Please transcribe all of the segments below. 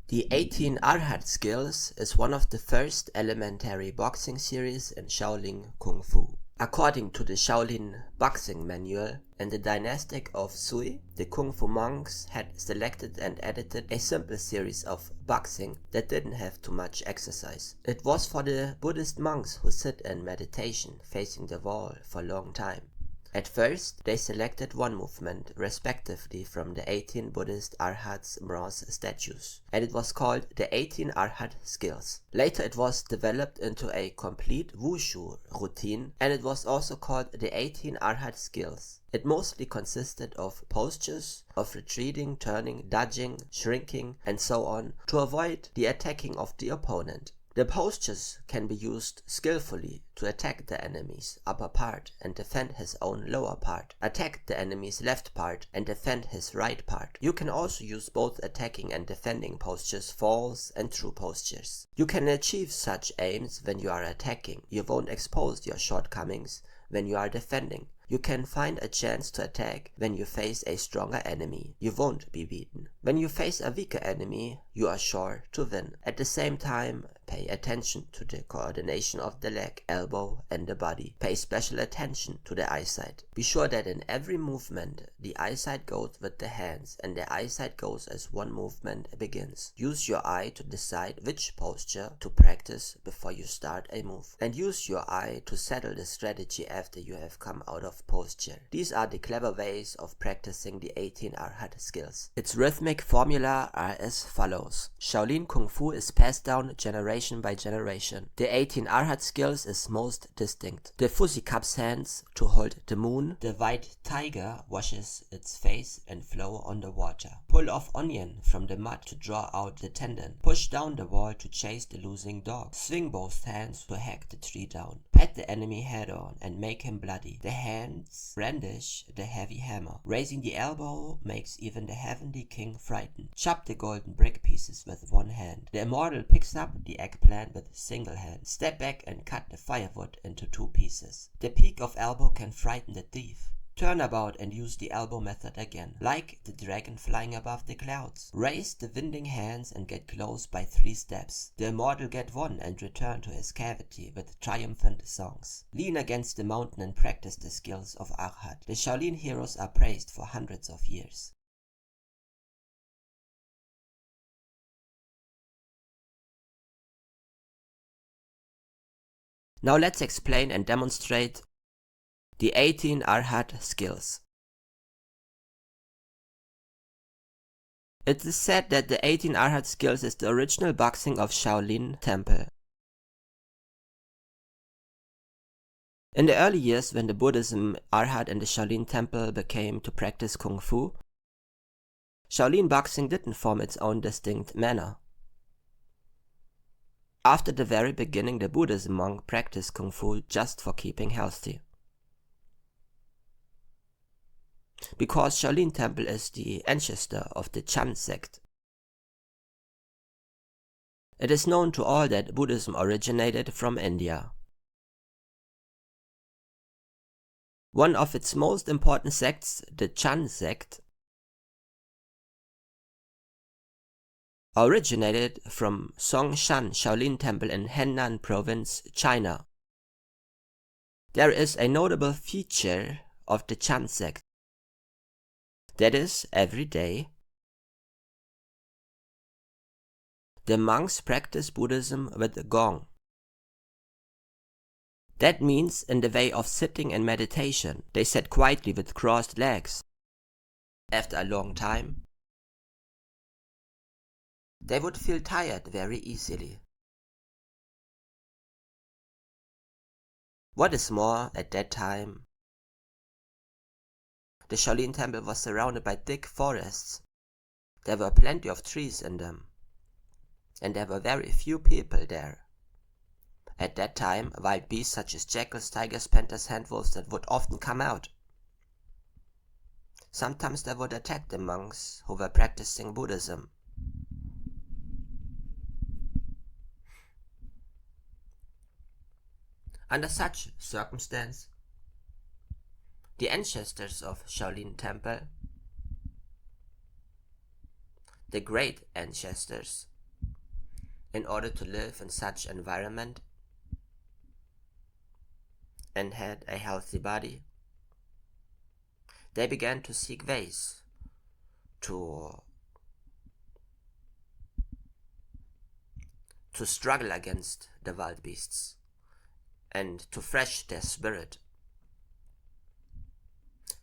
The 18 Arhat Skills is one of the first elementary boxing series in Shaolin Kung Fu. According to the Shaolin boxing manual, in the dynastic of Sui, the Kung Fu monks had selected and edited a simple series of boxing that didn't have too much exercise. It was for the Buddhist monks who sit in meditation facing the wall for a long time. At first, they selected one movement, respectively, from the 18 Buddhist Arhats bronze statues, and it was called the 18 Arhat Skills. Later it was developed into a complete wushu routine, and it was also called the 18 Arhat Skills. It mostly consisted of postures, of retreating, turning, dodging, shrinking, and so on, to avoid the attacking of the opponent. The postures can be used skillfully to attack the enemy's upper part and defend his own lower part, attack the enemy's left part and defend his right part. You can also use both attacking and defending postures, false and true postures. You can achieve such aims when you are attacking. You won't expose your shortcomings when you are defending. You can find a chance to attack when you face a stronger enemy. You won't be beaten. When you face a weaker enemy, you are sure to win. At the same time, pay attention to the coordination of the leg, elbow, and the body. Pay special attention to the eyesight. Be sure that in every movement, the eyesight goes with the hands, and the eyesight goes as one movement begins. Use your eye to decide which posture to practice before you start a move. And use your eye to settle the strategy after you have come out of posture. These are the clever ways of practicing the 18 Arhat skills. Its rhythmic formula are as follows. Shaolin Kung Fu is passed down generation by generation. The 18 Arhat skills is most distinct. The Fusi cups hands to hold the moon. The white tiger washes its face and flow on the water. Pull off onion from the mud to draw out the tendon. Push down the wall to chase the losing dog. Swing both hands to hack the tree down. Pat the enemy head on and make him bloody. The hands brandish the heavy hammer. Raising the elbow makes even the heavenly king frightened. Chop the golden brick pieces with one hand. The immortal picks up the eggplant with a single hand. Step back and cut the firewood into 2 pieces. The peak of elbow can frighten the thief. Turn about and use the elbow method again, like the dragon flying above the clouds. Raise the winding hands and get close by 3 steps. The immortal get 1 and return to his cavity with triumphant songs. Lean against the mountain and practice the skills of Arhat. The Shaolin heroes are praised for hundreds of years. Now let's explain and demonstrate the 18 Arhat skills. It is said that the 18 Arhat skills is the original boxing of Shaolin Temple. In the early years, when the Buddhism, Arhat and the Shaolin Temple became to practice Kung Fu, Shaolin boxing didn't form its own distinct manner. After the very beginning, the Buddhism monk practiced Kung Fu just for keeping healthy. Because Shaolin Temple is the ancestor of the Chan sect. It is known to all that Buddhism originated from India. One of its most important sects, the Chan sect, originated from Songshan Shaolin Temple in Henan Province, China. There is a notable feature of the Chan sect. That is, every day, the monks practice Buddhism with a gong. That means in the way of sitting and meditation, they sat quietly with crossed legs. After a long time, they would feel tired very easily. What is more, at that time, the Shaolin Temple was surrounded by thick forests. There were plenty of trees in them, and there were very few people there. At that time, wild beasts such as jackals, tigers, panthers, and wolves that would often come out. Sometimes they would attack the monks who were practicing Buddhism. Under such circumstance, the ancestors of Shaolin Temple, the great ancestors, in order to live in such environment and had a healthy body, they began to seek ways to struggle against the wild beasts and to fresh their spirit,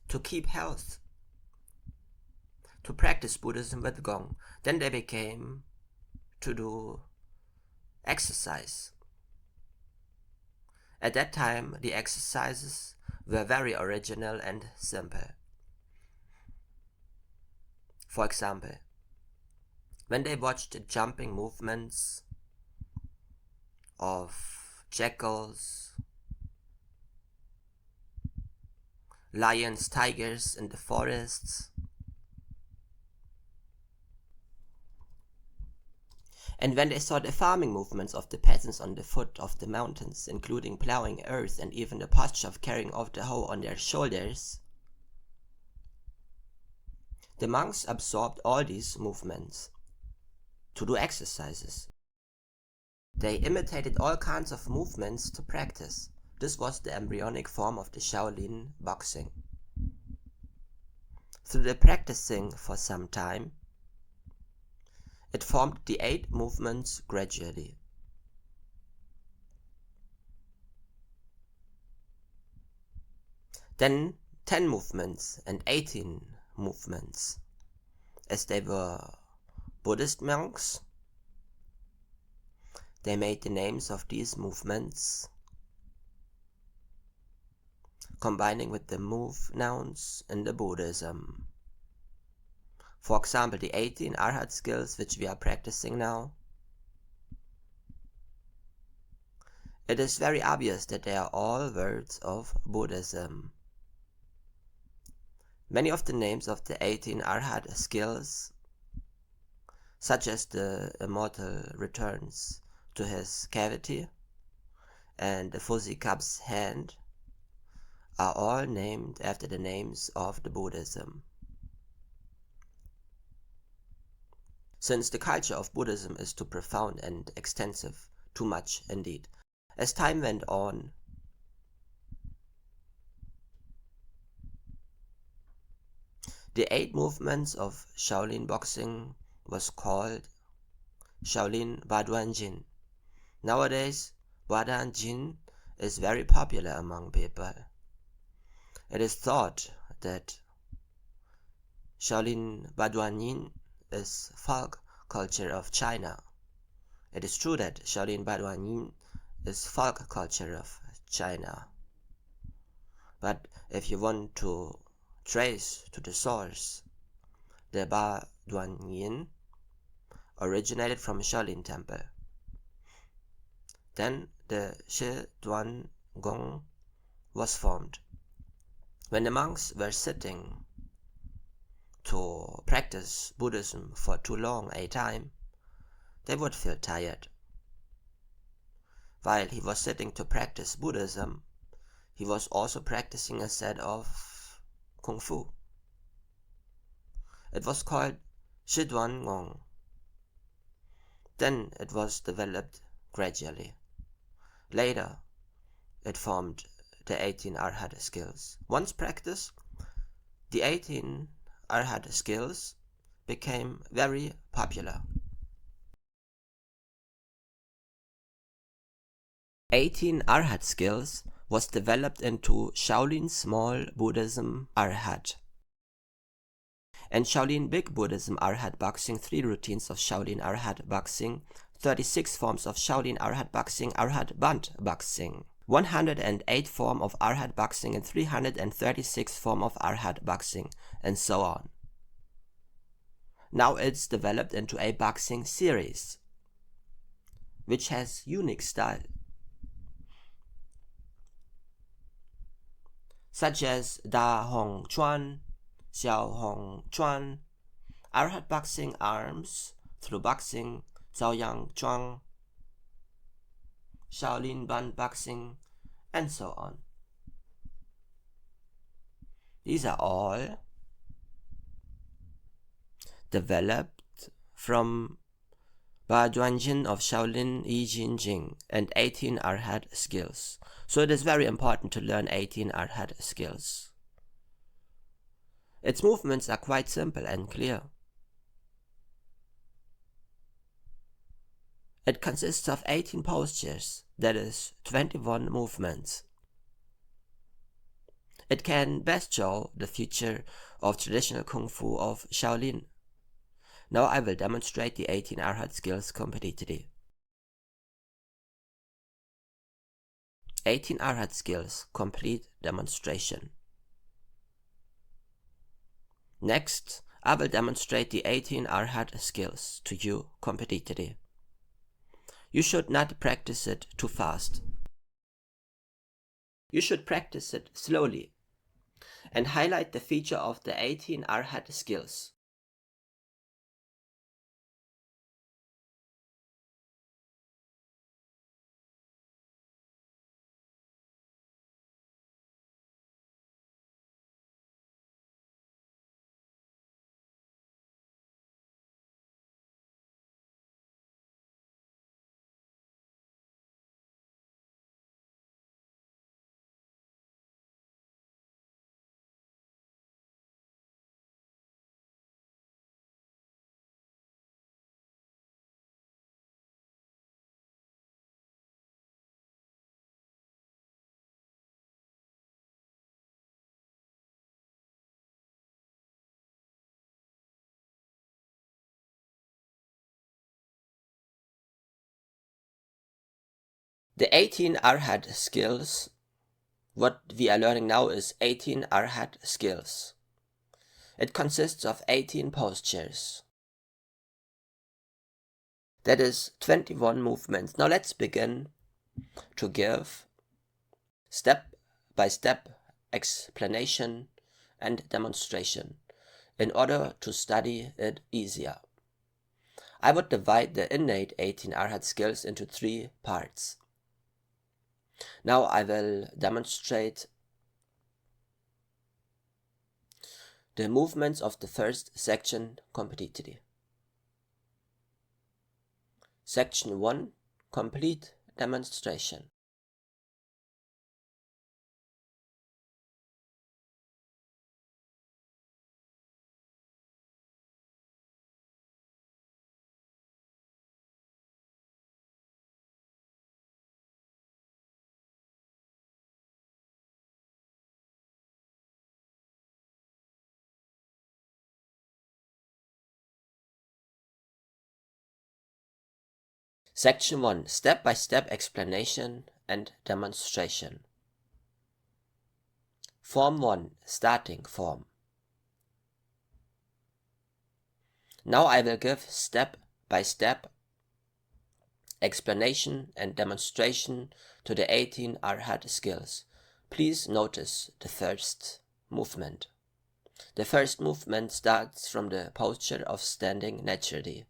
to keep health, to practice Buddhism with Gong. Then they became to do exercise. At that time, the exercises were very original and simple. For example, when they watched the jumping movements of jackals, lions, tigers in the forests, and when they saw the farming movements of the peasants on the foot of the mountains, including plowing earth and even the posture of carrying off the hoe on their shoulders, the monks absorbed all these movements to do exercises. They imitated all kinds of movements to practice. This was the embryonic form of the Shaolin boxing. Through the practicing for some time, it formed the 8 movements gradually. Then 10 movements and 18 movements, as they were Buddhist monks. They made the names of these movements, combining with the move nouns in the Buddhism. For example, the 18 Arhat skills which we are practicing now. It is very obvious that they are all words of Buddhism. Many of the names of the 18 Arhat skills, such as the immortal returns to his cavity and the fuzzy cup's hand, are all named after the names of the Buddhism. Since the culture of Buddhism is too profound and extensive, too much indeed, as time went on, the 8 movements of Shaolin boxing was called Shaolin Baduan Jin. Nowadays, Baduan Jin is very popular among people. It is thought that Shaolin Baduan Yin is folk culture of China. It is true that Shaolin Baduan Yin is folk culture of China. But if you want to trace to the source, the Baduan Yin originated from Shaolin Temple. Then the Shi Duan Gong was formed. When the monks were sitting to practice Buddhism for too long a time, they would feel tired. While he was sitting to practice Buddhism, he was also practicing a set of Kung Fu. It was called Shi Duan Gong. Then it was developed gradually. Later, it formed the 18 Arhat skills. Once practiced, the 18 Arhat skills became very popular. 18 Arhat skills was developed into Shaolin Small Buddhism Arhat and Shaolin Big Buddhism Arhat Boxing, 3 routines of Shaolin Arhat Boxing, 36 forms of Shaolin Arhat Boxing, Arhat Band Boxing, 108 form of Arhat Boxing and 336 form of Arhat Boxing, and so on. Now it's developed into a boxing series, which has unique style, such as Da Hong Chuan, Xiao Hong Chuan, Arhat Boxing Arms, Through Boxing, Zhao Yang Chuang, Shaolin Band Boxing, and so on. These are all Ba Duanjin of Shaolin Yi Jin Jing, and 18 Arhat skills. So it is very important to learn 18 Arhat skills. Its movements are quite simple and clear. It consists of 18 postures, that is, 21 movements. It can best show the future of traditional Kung Fu of Shaolin. Now I will demonstrate the 18 Arhat skills completely. 18 Arhat skills complete demonstration. Next, I will demonstrate the 18 Arhat skills to you completely. You should not practice it too fast. You should practice it slowly and highlight the feature of the 18 Arhat skills. The 18 Arhat skills, what we are learning now is 18 Arhat skills. It consists of 18 postures. That is 21 movements. Now let's begin to give step-by-step explanation and demonstration in order to study it easier. I would divide the innate 18 Arhat skills into 3 parts. Now I will demonstrate the movements of the first section completely. Section 1, complete demonstration. Section 1, step-by-step explanation and demonstration. Form 1, starting form. Now I will give step-by-step explanation and demonstration to the 18 Arhat skills. Please notice the first movement. The first movement starts from the posture of standing naturally.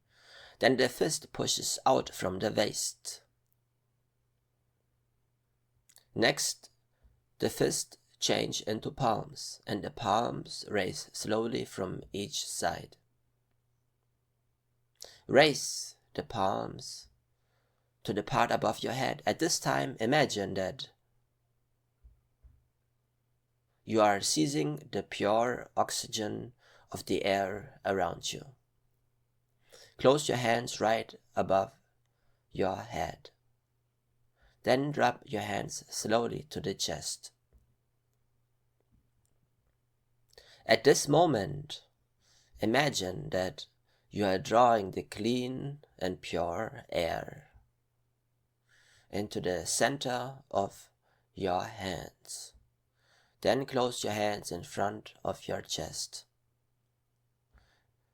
Then the fist pushes out from the waist. Next, the fist change into palms, and the palms raise slowly from each side. Raise the palms to the part above your head. At this time, imagine that you are seizing the pure oxygen of the air around you. Close your hands right above your head. Then drop your hands slowly to the chest. At this moment, imagine that you are drawing the clean and pure air into the center of your hands. Then close your hands in front of your chest.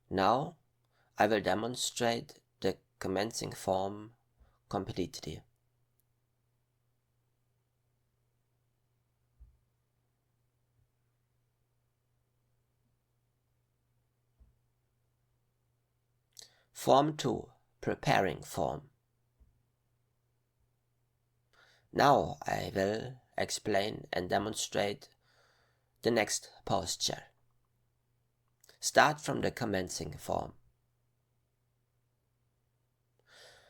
Now, I will demonstrate the commencing form completely. Form 2, preparing form. Now I will explain and demonstrate the next posture. Start from the commencing form.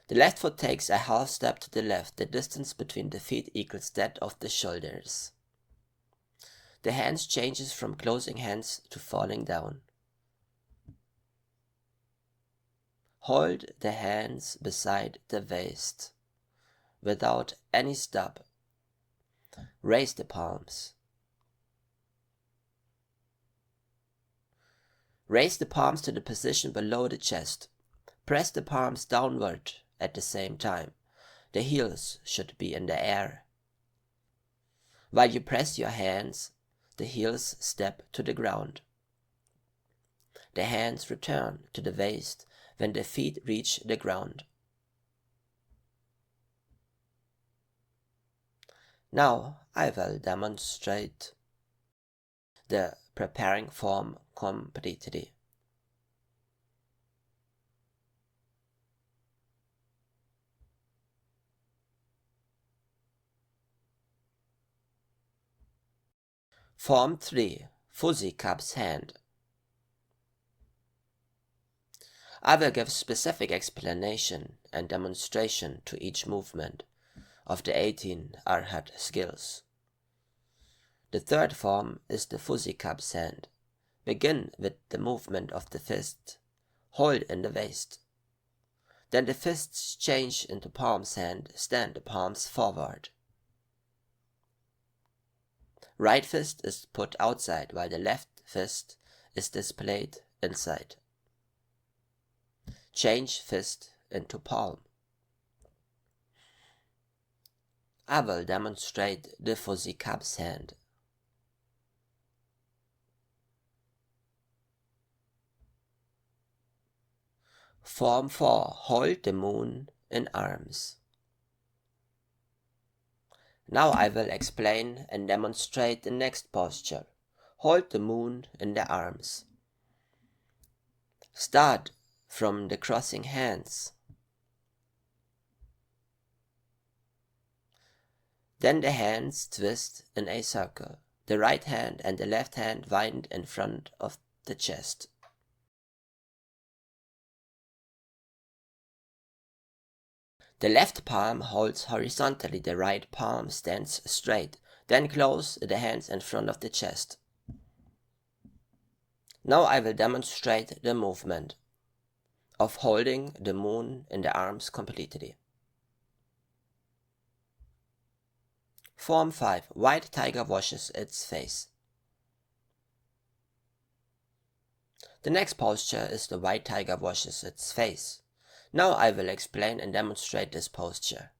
The left foot takes a half step to the left. The distance between the feet equals that of the shoulders. The hands changes from closing hands to falling down. Hold the hands beside the waist without any stop. Raise the palms. Raise the palms to the position below the chest. Press the palms downward at the same time. The heels should be in the air. While you press your hands, the heels step to the ground. The hands return to the waist when the feet reach the ground. Now I will demonstrate the preparing form completely. Form 3. Fuzzy Cup's Hand. I will give specific explanation and demonstration to each movement of the 18 Arhat skills. The third form is the Fuzzy Cup's Hand. Begin with the movement of the fist. Hold in the waist. Then the fists change into palm's hand. Stand the palms forward. Right fist is put outside while the left fist is displayed inside. Change fist into palm. I will demonstrate the Fuzzy Cup's Hand. Form 4. Hold the moon in arms. Now I will explain and demonstrate the next posture. Hold the moon in the arms. Start from the crossing hands. Then the hands twist in a circle. The right hand and the left hand wind in front of the chest. The left palm holds horizontally, the right palm stands straight. Then close the hands in front of the chest. Now I will demonstrate the movement of holding the moon in the arms completely. Form 5. White tiger washes its face. The next posture is the white tiger washes its face. Now I will explain and demonstrate this posture.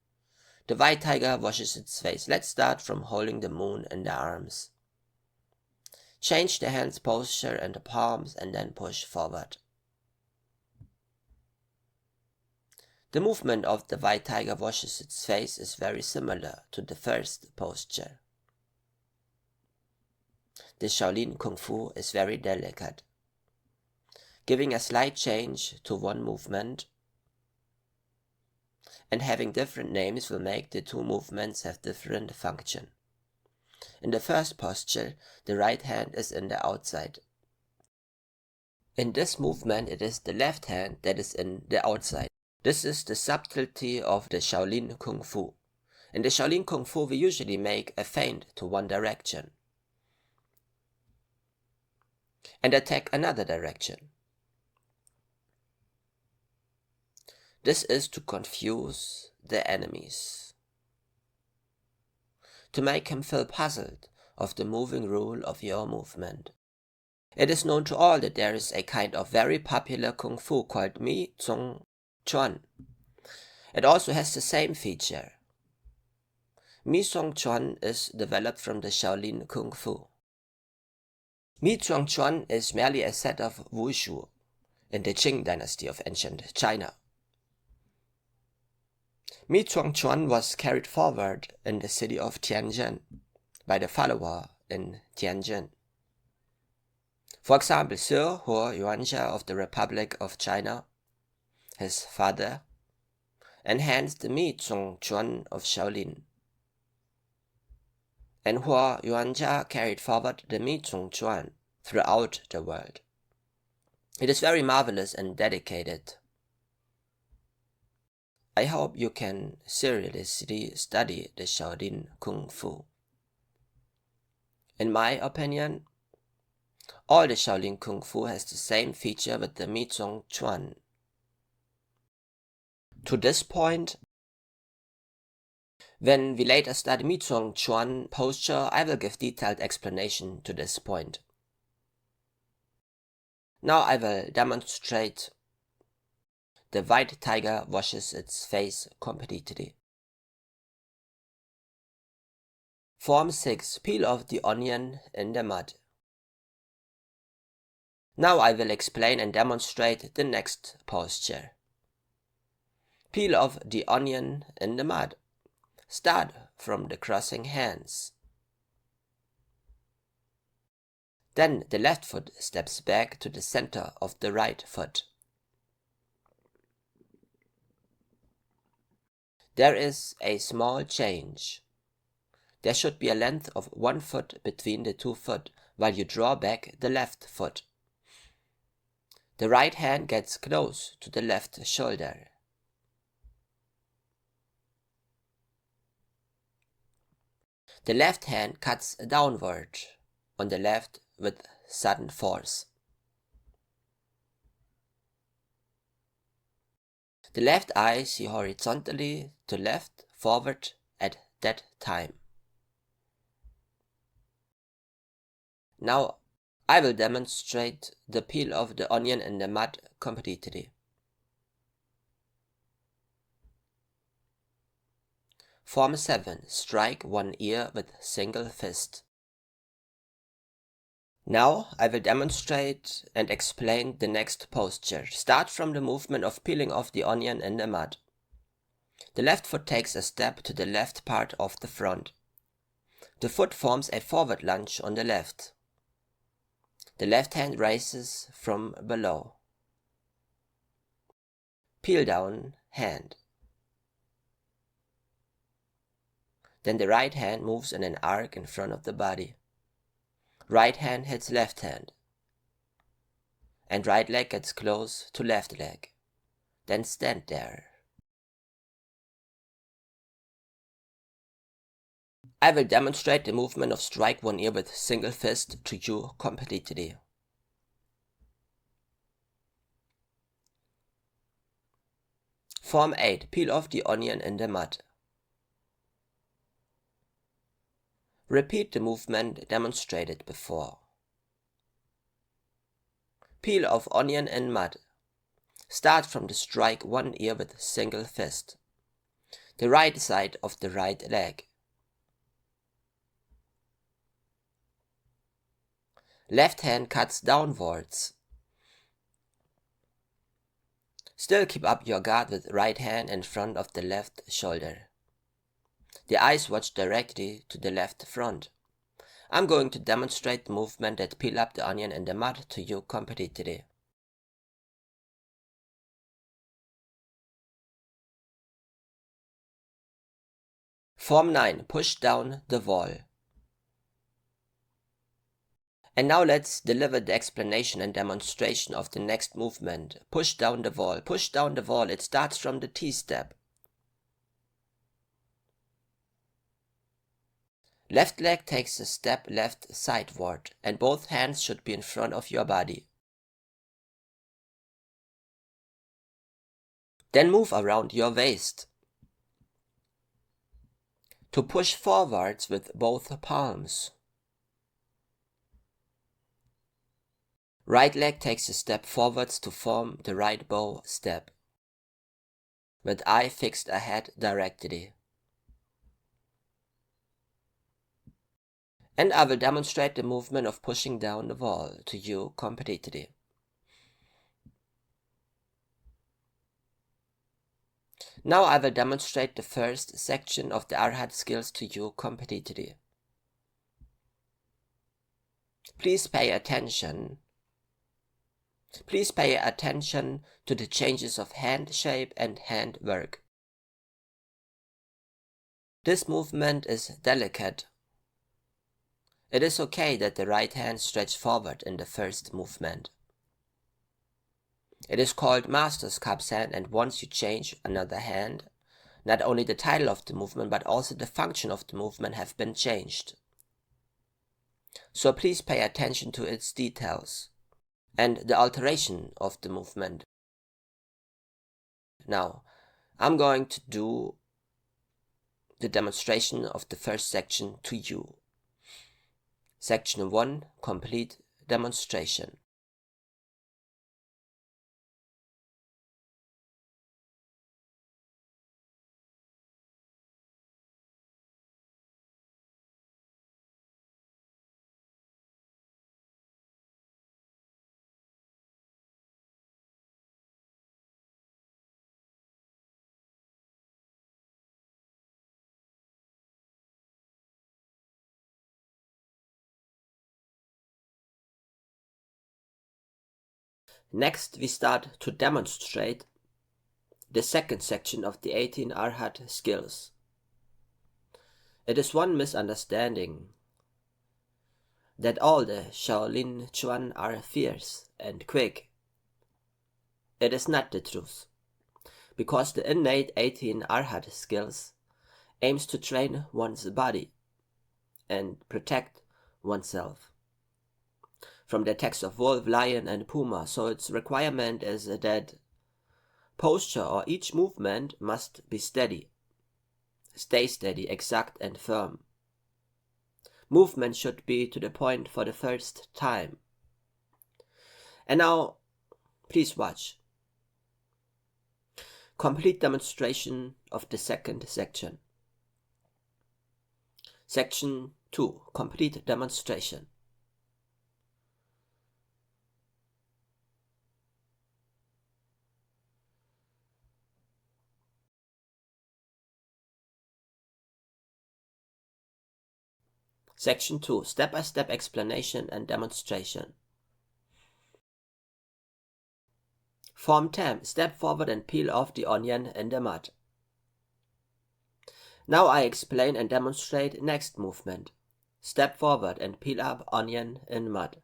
The white tiger washes its face. Let's start from holding the moon in the arms. Change the hands posture and the palms and then push forward. The movement of the white tiger washes its face is very similar to the first posture. The Shaolin Kung Fu is very delicate. Giving a slight change to one movement and having different names will make the two movements have different function. In the first posture, the right hand is in the outside. In this movement, it is the left hand that is in the outside. This is the subtlety of the Shaolin Kung Fu. In the Shaolin Kung Fu, we usually make a feint to one direction and attack another direction. This is to confuse the enemies, to make him feel puzzled of the moving rule of your movement. It is known to all that there is a kind of very popular Kung Fu called Mi Tsung Chuan. It also has the same feature. Mi Tsung Chuan is developed from the Shaolin Kung Fu. Mi Tsung Chuan is merely a set of wushu in the Qing dynasty of ancient China. Mi Tsung Chuan was carried forward in the city of Tianjin by the follower in Tianjin. For example, Sir Huo Yuanjia of the Republic of China, his father, enhanced the Mi Tsung Chuan of Shaolin. And Huo Yuanjia carried forward the Mi Tsung Chuan throughout the world. It is very marvelous and dedicated. I hope you can seriously study the Shaolin Kung Fu. In my opinion, all the Shaolin Kung Fu has the same feature with the Mi Zong Chuan. To this point, when we later study Mi Zong Chuan posture, I will give detailed explanation to this point. Now I will demonstrate the white tiger washes its face completely. Form 6. Peel off the onion in the mud. Now I will explain and demonstrate the next posture. Peel off the onion in the mud. Start from the crossing hands. Then the left foot steps back to the center of the right foot. There is a small change. There should be a length of 1 foot between the 2 foot while you draw back the left foot. The right hand gets close to the left shoulder. The left hand cuts downward on the left with sudden force. The left eye see horizontally to left forward at that time. Now I will demonstrate the peel of the onion in the mud completely. Form 7. Strike one ear with single fist. Now I will demonstrate and explain the next posture. Start from the movement of peeling off the onion in the mud. The left foot takes a step to the left part of the front. The foot forms a forward lunge on the left. The left hand raises from below. Peel down hand. Then the right hand moves in an arc in front of the body. Right hand hits left hand. And right leg gets close to left leg. Then stand there. I will demonstrate the movement of strike one ear with single fist to you completely. Form 8. Peel off the onion in the mud. Repeat the movement demonstrated before. Peel off onion in mud. Start from the strike one ear with single fist. The right side of the right leg. Left hand cuts downwards. Still keep up your guard with right hand in front of the left shoulder. The eyes watch directly to the left front. I'm going to demonstrate the movement that peel up the onion in the mud to you completely. Form 9. Push down the wall. And now let's deliver the explanation and demonstration of the next movement. Push down the wall. Push down the wall. It starts from the T-step. Left leg takes a step left sideward, and both hands should be in front of your body. Then move around your waist. To push forwards with both palms. Right leg takes a step forwards to form the right bow step, with eye fixed ahead directly. And I will demonstrate the movement of pushing down the wall to you completely. Now I will demonstrate the first section of the Arhat skills to you completely. Please pay attention. Please pay attention to the changes of hand shape and hand work. This movement is delicate. It is okay that the right hand stretches forward in the first movement. It is called Master's Cup's hand, and once you change another hand, not only the title of the movement but also the function of the movement have been changed. So please pay attention to its details and the alteration of the movement. Now, I'm going to do the demonstration of the first section to you. Section 1, complete demonstration. Next, we start to demonstrate the second section of the 18 Arhat skills. It is one misunderstanding that all the Shaolin Chuan are fierce and quick. It is not the truth, because the innate 18 Arhat skills aims to train one's body and protect oneself from the attacks of wolf, lion, and puma, so its requirement is that posture or each movement must be steady. Stay steady, exact, and firm. Movement should be to the point for the first time. And now, please watch. Complete demonstration of the second section. Section 2, complete demonstration. Section 2, step-by-step explanation and demonstration. Form 10, step forward and peel off the onion in the mud. Now I explain and demonstrate next movement. Step forward and peel up onion in mud.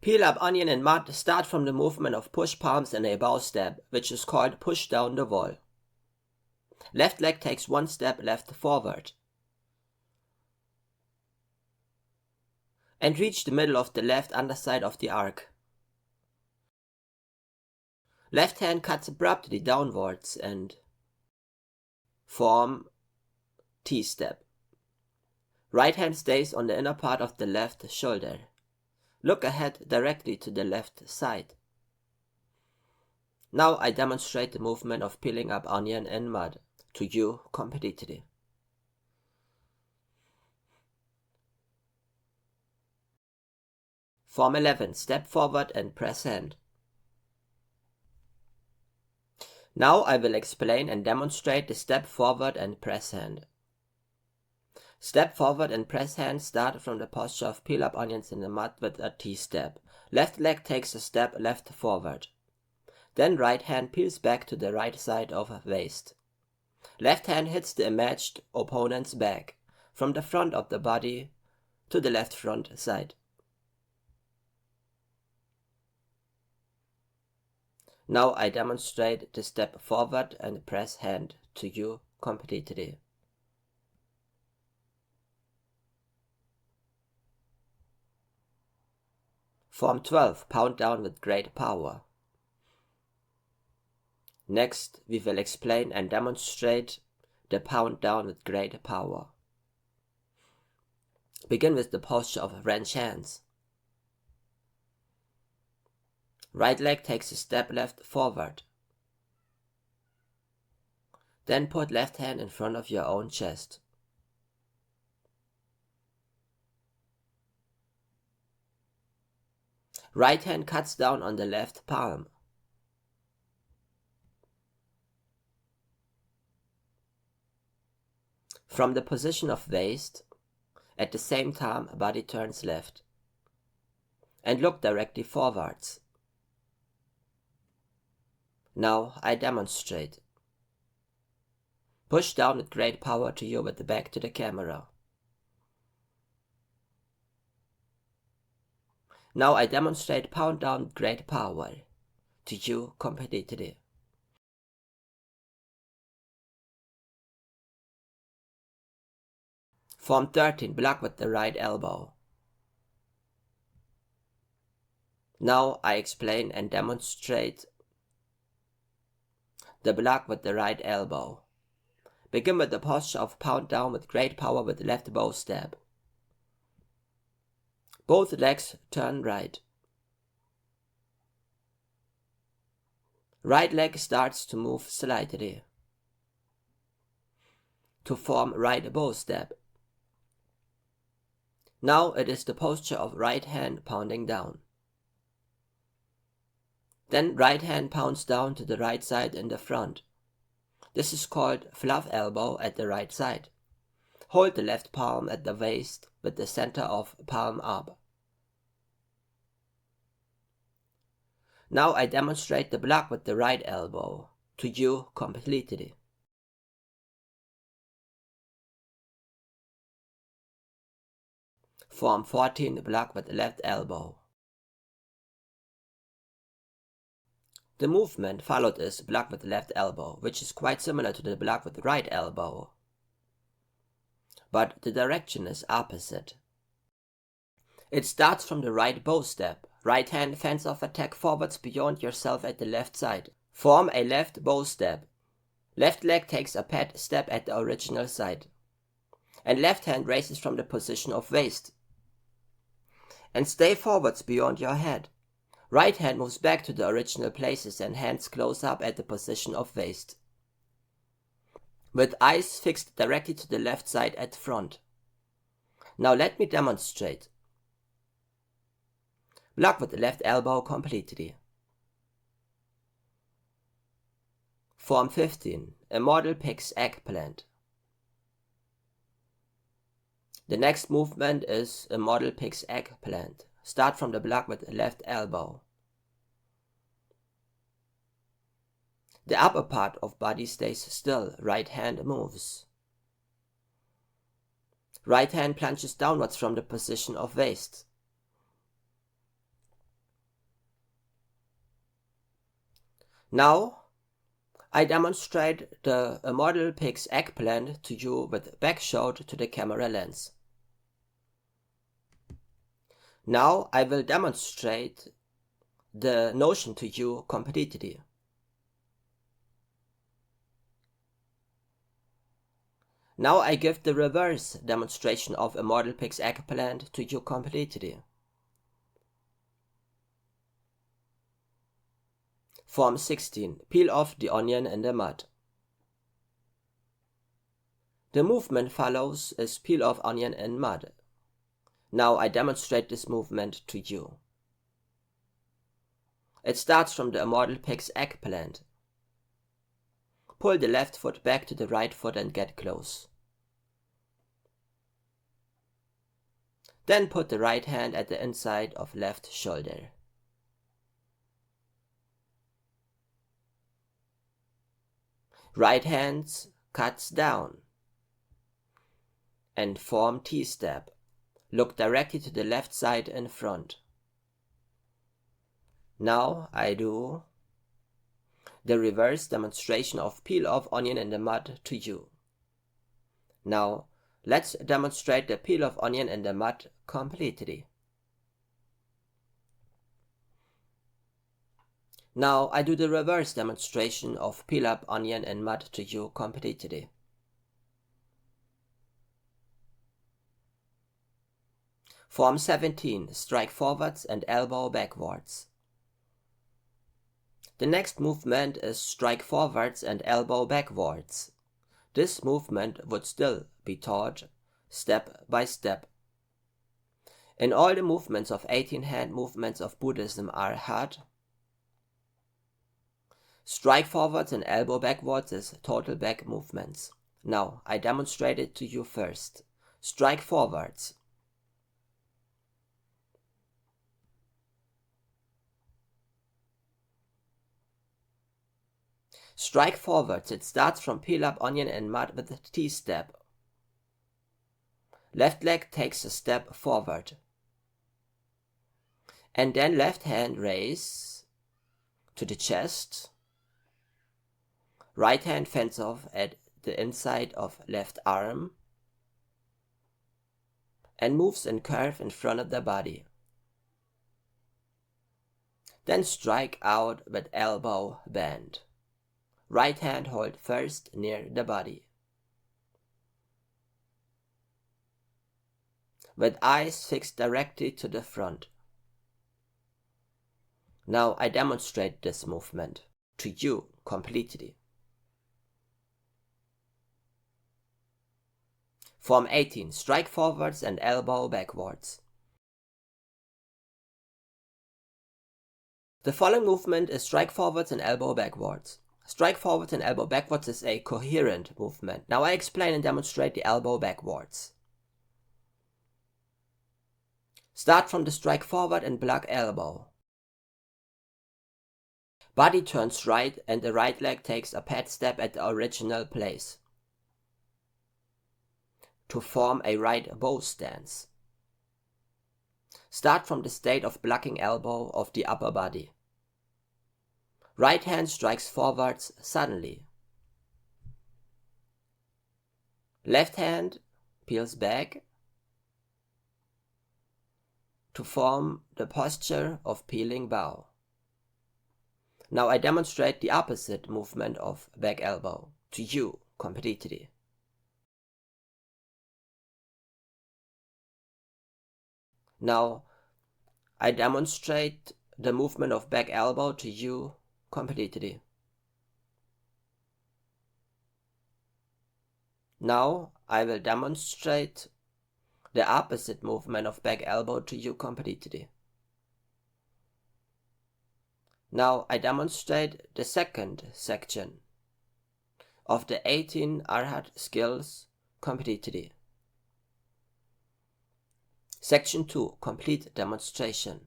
Peel up onion in mud, start from the movement of push palms in a bow step, which is called push down the wall. Left leg takes one step left forward and reach the middle of the left underside of the arc. Left hand cuts abruptly downwards and form T-step. Right hand stays on the inner part of the left shoulder. Look ahead directly to the left side. Now I demonstrate the movement of peeling up onion in mud to you completely. Form 11, step forward and press hand. Now I will explain and demonstrate the step forward and press hand. Step forward and press hand start from the posture of peel up onions in the mud with a T-step. Left leg takes a step left forward. Then right hand peels back to the right side of waist. Left hand hits the imaged opponent's back from the front of the body to the left front side. Now I demonstrate the step forward and press hand to you completely. Form 12, pound down with great power. Next, we will explain and demonstrate the pound down with great power. Begin with the posture of wrench hands. Right leg takes a step left forward. Then put left hand in front of your own chest. Right hand cuts down on the left palm. From the position of waist, at the same time body turns left. And look directly forwards. Now I demonstrate. Push down with great power to you with the back to the camera. Now I demonstrate pound down with great power. to you completely. Form 13, block with the right elbow. Now I explain and demonstrate the block with the right elbow. Begin with the posture of pound down with great power with left bow stab. Both legs turn right. Right leg starts to move slightly to form right bow stab. Now it is the posture of right hand pounding down. Then right hand pounds down to the right side in the front. This is called fluff elbow at the right side. Hold the left palm at the waist with the center of palm up. Now I demonstrate the block with the right elbow to you completely. Form 14, block with the left elbow. The movement followed is block with the left elbow, which is quite similar to the block with the right elbow, but the direction is opposite. It starts from the right bow step. Right hand fends off attack forwards beyond yourself at the left side. Form a left bow step. Left leg takes a pad step at the original side. And left hand raises from the position of waist. And stay forwards beyond your head. Right hand moves back to the original places and hands close up at the position of waist, with eyes fixed directly to the left side at front. Now let me demonstrate. Block with the left elbow completely. Form 15, Immortal Pig's Eggplant. The next movement is Immortal Pig's Eggplant. Start from the block with the left elbow. The upper part of body stays still, right hand moves. Right hand plunges downwards from the position of waist. Now I demonstrate the Immortal Pig's Eggplant to you with back showed to the camera lens. Now I will demonstrate the notion to you completely. Now I give the reverse demonstration of Immortal Pig's Eggplant to you completely. Form 16, peel off the onion in the mud. The movement follows is peel off onion in mud. Now I demonstrate this movement to you. It starts from the Immortal Pig's Eggplant. Pull the left foot back to the right foot and get close. Then put the right hand at the inside of left shoulder. Right hand cuts down and form T-step. Look directly to the left side in front. Now I do the reverse demonstration of peel off onion in the mud to you. Now let's demonstrate the peel off onion in the mud completely. Now I do the reverse demonstration of peel up onion in mud to you completely. Form 17, strike forwards and elbow backwards. The next movement is strike forwards and elbow backwards. This movement would still be taught step by step. In all the movements of 18 hand movements of Buddhism Arhat, strike forwards and elbow backwards is total back movements. Now I demonstrate it to you first. Strike forwards. Strike forwards, it starts from peel up onion and mud with the T-step. Left leg takes a step forward. And then left hand raise to the chest. Right hand fends off at the inside of left arm and moves in curve in front of the body. Then strike out with elbow bend. Right hand hold first near the body. With eyes fixed directly to the front. Now I demonstrate this movement to you completely. Form 18. Strike forwards and elbow backwards. The following movement is strike forwards and elbow backwards. Strike forwards and elbow backwards is a coherent movement. Now I explain and demonstrate the elbow backwards. Start from the strike forward and block elbow. Body turns right and the right leg takes a pad step at the original place to form a right bow stance. Start from the state of blocking elbow of the upper body. Right hand strikes forwards suddenly. Left hand peels back to form the posture of peeling bow. Now I demonstrate the opposite movement of back elbow to you completely. Now I demonstrate the movement of back elbow to you completely. Now I will demonstrate the opposite movement of back elbow to you completely. Now I demonstrate the second section of the 18 Arhat skills completely. Section 2. Complete demonstration.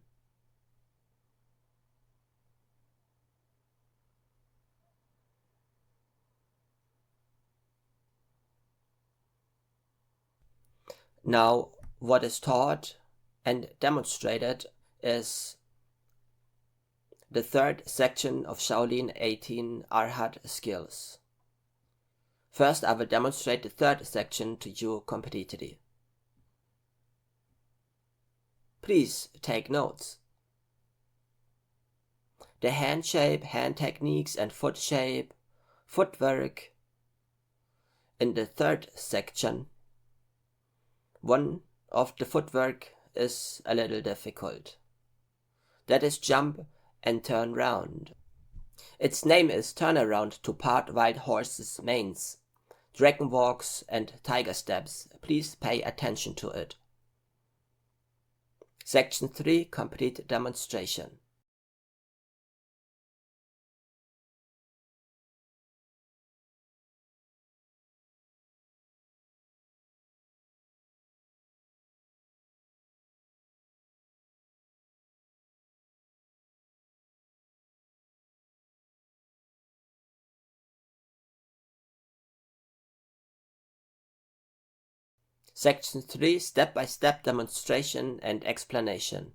Now what is taught and demonstrated is the third section of Shaolin 18 Arhat skills. First I will demonstrate the third section to you completely. Please take notes. The hand shape, hand techniques and foot shape, footwork. In the third section, one of the footwork is a little difficult. That is jump and turn round. Its name is turn around to part wild horses' manes, dragon walks and tiger steps. Please pay attention to it. Section 3. Complete demonstration. Section 3. Step-by-step demonstration and explanation.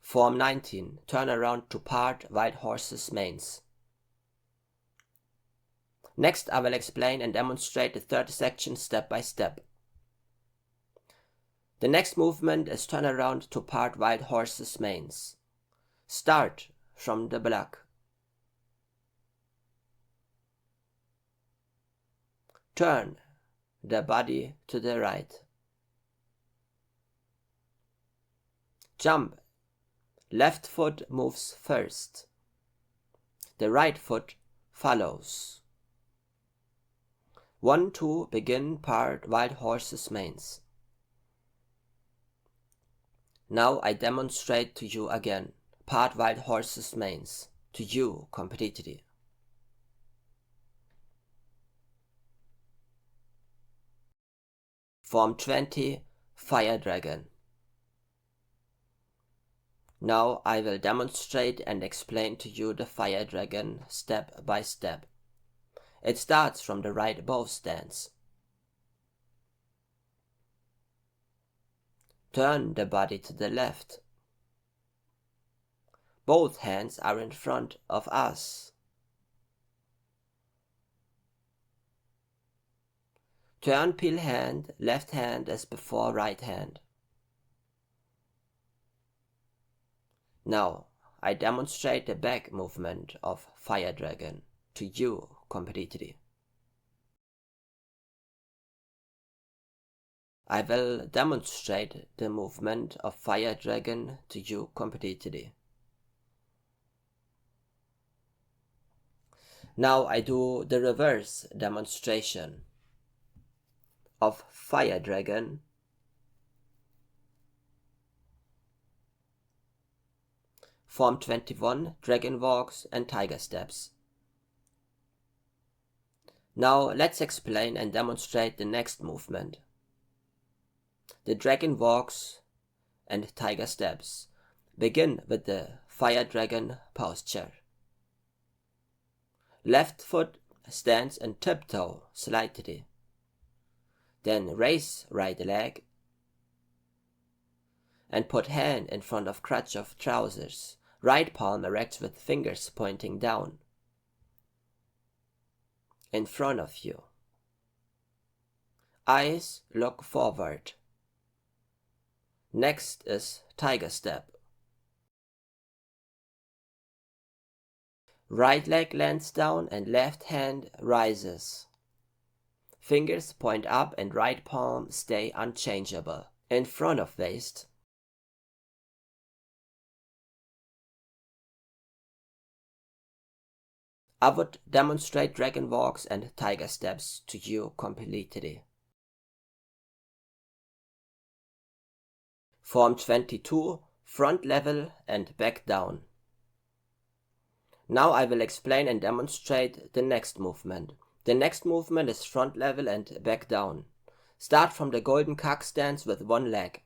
Form 19. Turn around to part wild horses' manes. Next I will explain and demonstrate the third section step by step. The next movement is turn around to part wild horses' manes. Start from the block. Turn the body to the right. Jump. Left foot moves first. The right foot follows. 1, 2, begin part wild horses' manes. Now I demonstrate to you again part wild horses' manes to you completely. Form 20. Fire Dragon. Now I will demonstrate and explain to you the Fire Dragon step by step. It starts from the right bow stance. Turn the body to the left. Both hands are in front of us. Turn peel hand, left hand as before right hand. Now I demonstrate the back movement of Fire Dragon to you completely. I will demonstrate the movement of Fire Dragon to you completely. Now I do the reverse demonstration of Fire Dragon Form 21, Dragon Walks and Tiger Steps. Now let's explain and demonstrate the next movement. The Dragon Walks and Tiger Steps begin with the Fire Dragon posture. Left foot stands and tiptoe slightly. Then raise right leg and put hand in front of crotch of trousers. Right palm erect with fingers pointing down. In front of you. Eyes look forward. Next is Tiger Step. Right leg lands down and left hand rises. Fingers point up and right palm stay unchangeable. In front of waist. I would demonstrate Dragon Walks and Tiger Steps to you completely. Form 22, front level and back down. Now I will explain and demonstrate the next movement. The next movement is front level and back down. Start from the golden cock stance with one leg.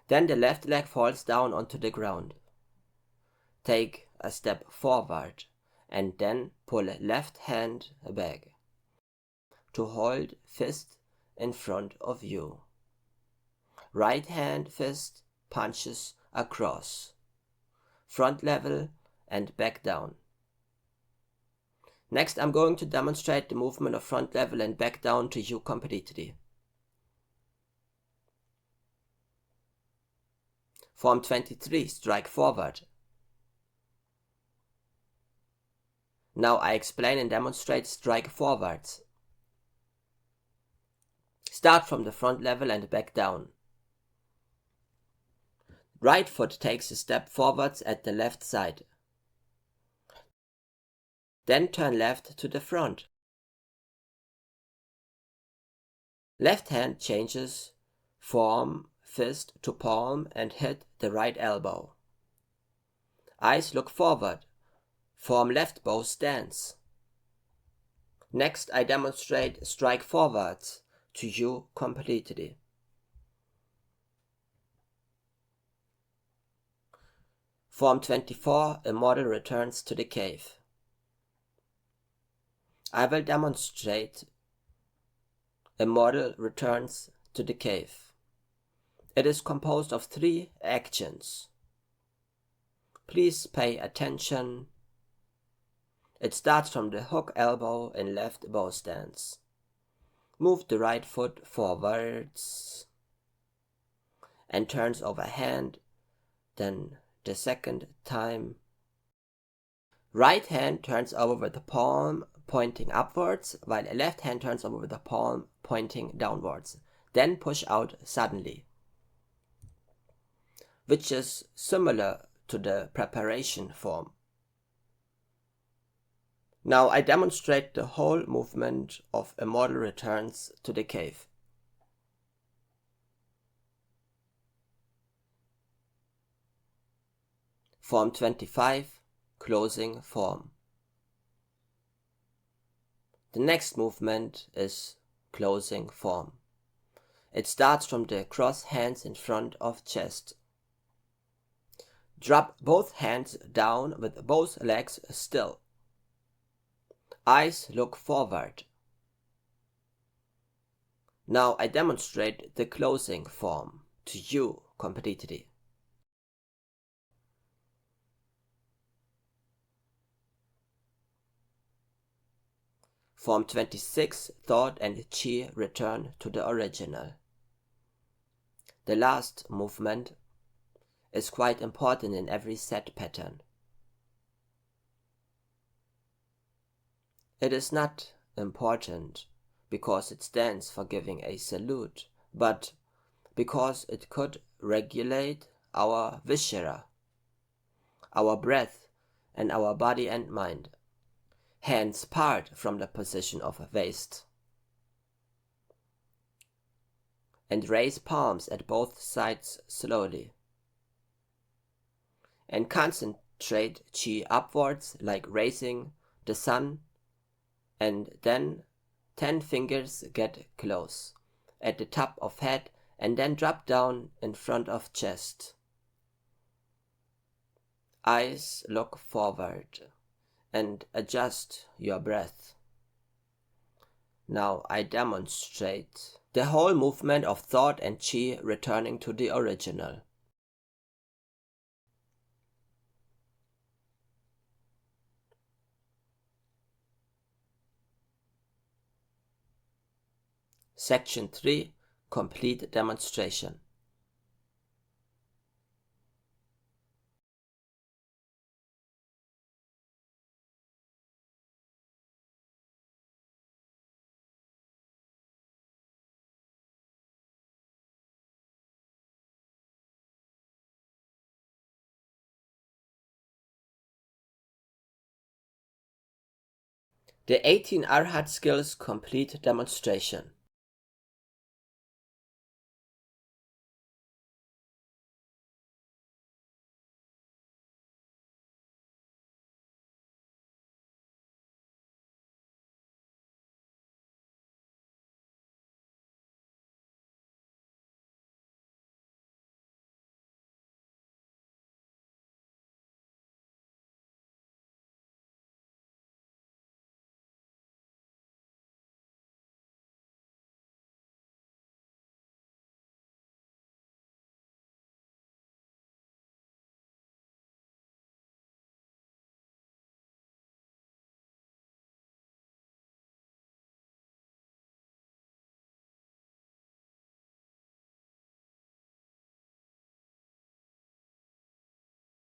Then the left leg falls down onto the ground. Take a step forward and then pull left hand back to hold fist in front of you. Right hand fist punches across. Front level and back down. Next I'm going to demonstrate the movement of front level and back down to you completely. Form 23, strike forward. Now I explain and demonstrate strike forwards. Start from the front level and back down. Right foot takes a step forwards at the left side. Then turn left to the front. Left hand changes form, fist to palm and hit the right elbow. Eyes look forward. Form left bow stance. Next I demonstrate strike forwards to you completely. Form 24, a model returns to the cave. I will demonstrate a model returns to the cave. It is composed of 3 actions. Please pay attention. It starts from the hook elbow in left bow stance. Move the right foot forwards and turns over hand, then the second time. Right hand turns over with the palm pointing upwards, while left hand turns over with the palm pointing downwards. Then push out suddenly, which is similar to the preparation form. Now I demonstrate the whole movement of a model returns to the cave. Form 25, closing form. The next movement is closing form. It starts from the cross hands in front of chest. Drop both hands down with both legs still. Eyes look forward. Now I demonstrate the closing form to you completely. Form 26, thought and chi return to the original. The last movement is quite important in every set pattern. It is not important because it stands for giving a salute, but because it could regulate our viscera, our breath, and our body and mind. Hands part from the position of waist. And raise palms at both sides slowly. And concentrate chi upwards like raising the sun, and then 10 fingers get close at the top of head and then drop down in front of chest. Eyes look forward and adjust your breath. Now I demonstrate the whole movement of thought and chi returning to the original. Section 3. Complete demonstration. The 18 Arhat Skills complete demonstration.